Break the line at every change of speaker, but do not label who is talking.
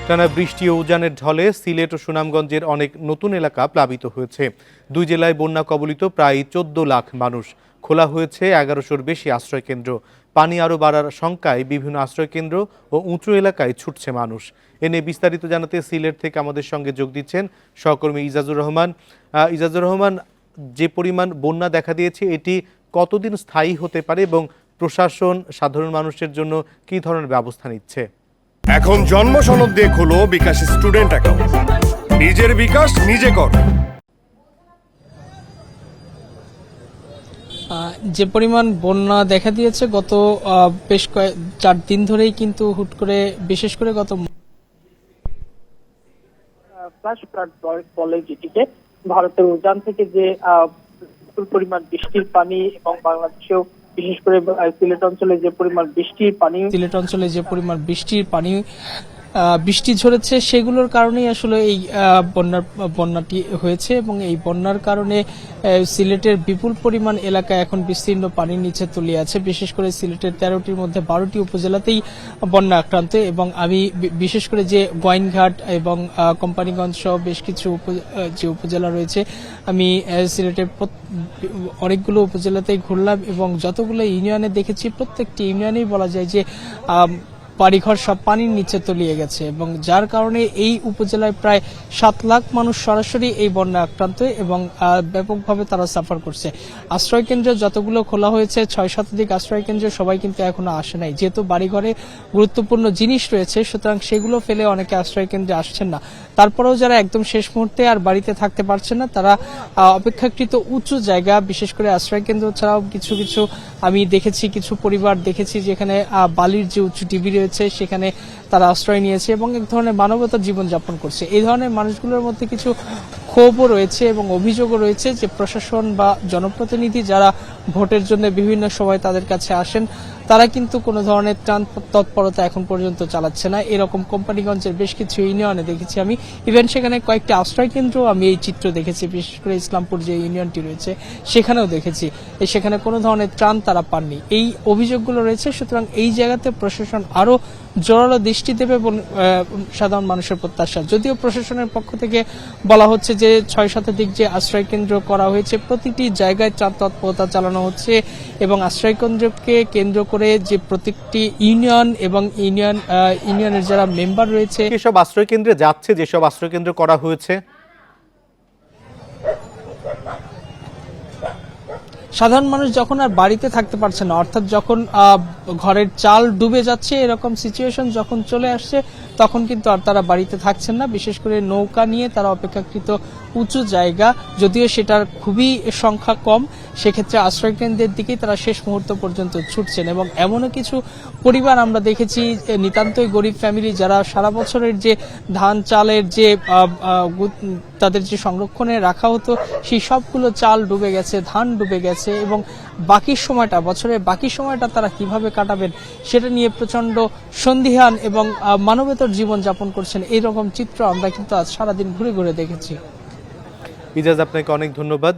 টানা বৃষ্টি ও উজানের ঢলে সিলেট ও সুনামগঞ্জের অনেক নতুন এলাকা প্লাবিত হয়েছে। দুই জেলায় বন্যা কবলিত প্রায় 14 লাখ মানুষ। খোলা হয়েছে 1100-র বেশি আশ্রয়কেন্দ্র। পানি আরও বাড়ার শঙ্কায় বিভিন্ন আশ্রয়কেন্দ্র ও উঁচু এলাকায় ছুটছে মানুষ। এ নিয়ে বিস্তারিত জানাতে সিলেট থেকে আমাদের সঙ্গে যোগ দিচ্ছেন সহকর্মী ইজাজুর রহমান। ইজাজুর রহমান, যে পরিমাণ বন্যা দেখা দিয়েছে এটি কতদিন স্থায়ী হতে পারে এবং প্রশাসন সাধারণ মানুষের জন্য কী ধরনের ব্যবস্থা নিচ্ছে?
এখন জন্ম সনদ দিয়ে খোলো বিকাশ স্টুডেন্ট অ্যাকাউন্ট। নিজের বিকাশ নিজে কর।
যে পরিমাণ বন্যা দেখা দিয়েছে গত বেশ 4 দিন ধরেই কিন্তু হুট করে, বিশেষ করে গত
ফ্লাশ ফ্লাড বলে যেটিকে, ভারতের উজান থেকে যে পরিমাণ বৃষ্টির পানি এবং বাংলাদেশেও বিশেষ করে সিলেট অঞ্চলে যে পরিমাণ বৃষ্টির পানি বৃষ্টি ঝরেছে, সেগুলোর কারণেই আসলে এই বন্যাটি হয়েছে এবং এই বন্যার কারণে সিলেটের বিপুল পরিমাণ এলাকা এখন বিস্তীর্ণ পানির নিচে তলিয়ে আছে। বিশেষ করে সিলেটের 13টির মধ্যে 12টি উপজেলাতেই বন্যা আক্রান্ত এবং আমি বিশেষ করে যে গোয়াইনঘাট এবং কোম্পানিগঞ্জ সহ বেশ কিছু যে উপজেলা রয়েছে, আমি সিলেটের অনেকগুলো উপজেলাতেই ঘুরলাম এবং যতগুলো ইউনিয়নে দেখেছি প্রত্যেকটি ইউনিয়নেই বলা যায় যে বাড়িঘর সব পানির নিচে তলিয়ে গেছে এবং যার কারণে এই উপজেলায় প্রায় 7 লাখ মানুষ সরাসরি এই বন্যা আক্রান্ত এবং ব্যাপকভাবে তারা সাফার করছে। আশ্রয়কেন্দ্র যতগুলো খোলা হয়েছে, 6 শতাধিক আশ্রয়কেন্দ্র, সবাই কিন্তু এখনো আসে নাই। যেহেতু বাড়িঘরে গুরুত্বপূর্ণ জিনিস রয়েছে, সুতরাং সেগুলো ফেলে অনেকে আশ্রয়কেন্দ্রে আসছেন না। তারপরেও যারা একদম শেষ মুহূর্তে আর বাড়িতে থাকতে পারছেন না, তারা অপেক্ষাকৃত উঁচু জায়গা, বিশেষ করে আশ্রয়কেন্দ্র ছাড়াও কিছু কিছু আমি দেখেছি, কিছু পরিবার দেখেছি যেখানে বালির যে উঁচু টিভি রয়েছে সেখানে তারা আশ্রয় নিয়েছে এবং এক ধরনের মানবতার জীবনযাপন করছে। এই ধরনের মানুষগুলোর মধ্যে কিছু ক্ষোভও রয়েছে এবং অভিযোগও রয়েছে যে প্রশাসন বা জনপ্রতিনিধি যারা ভোটের জন্য বিভিন্ন সময় তাদের কাছে আসেন, তারা কিন্তু কোনো ধরনের ত্রাণ তৎপরতা এখন পর্যন্ত চালাচ্ছে না। এরকম কোম্পানিগঞ্জের বেশ কিছু ইউনিয়নে দেখেছি আমি, ইভেন সেখানে কয়েকটি আশ্রয় কেন্দ্র আমি এই চিত্র দেখেছি, বিশেষ করে ইসলামপুর যে ইউনিয়নটি রয়েছে সেখানেও দেখেছি সেখানে কোনো ধরনের ত্রাণ তারা পাননি। এই অভিযোগগুলো রয়েছে। সুতরাং এই জায়গাতে প্রশাসন আরো জোরালো দৃষ্টি দেবে বলে সাধারণ মানুষের প্রত্যাশা। যদিও প্রশাসনের পক্ষ থেকে বলা হচ্ছে যে 6 শতাধিক যে আশ্রয় কেন্দ্র করা হয়েছে প্রতিটি জায়গায় ত্রাণ তৎপরতা চালানো হচ্ছে এবং আশ্রয় কেন্দ্রকে কেন্দ্র করে যে প্রত্যেকটি ইউনিয়ন এবং ইউনিয়নের যারা মেম্বার রয়েছে
যেসব আশ্রয় কেন্দ্রে যাচ্ছে, যেসব আশ্রয় কেন্দ্র করা হয়েছে,
সাধারণ মানুষ যখন আর বাড়িতে থাকতে পারছে না, অর্থাৎ যখন ঘরের চাল ডুবে যাচ্ছে, এরকম সিচুয়েশন যখন চলে আসছে, তখন কিন্তু আর তারা বাড়িতে থাকছেন না। বিশেষ করে নৌকা নিয়ে তারা অপেক্ষাকৃত উঁচু জায়গা, যদিও সেটার খুবই সংখ্যা কম, সেক্ষেত্রে আশ্রয়কেন্দ্রের দিকেই তারা শেষ মুহূর্ত পর্যন্ত ছুটছেন এবং এমনও কিছু পরিবার আমরা দেখেছি নিতান্তই গরিব ফ্যামিলি, যারা সারা বছরের যে ধান চালের যে তাদের যে সংরক্ষণে রাখা হতো সেই সবগুলো চাল ডুবে গেছে, ধান ডুবে গেছে এবং বছরের বাকি সময়টা তারা কিভাবে কাটাবেন সেটা নিয়ে প্রচন্ড সন্দিহান এবং মানবেতর জীবন যাপন করছেন। এইরকম চিত্র আমরা কিন্তু আজ সারাদিন ঘুরে ঘুরে দেখেছি।
ইজাজ, আপনাকে অনেক ধন্যবাদ।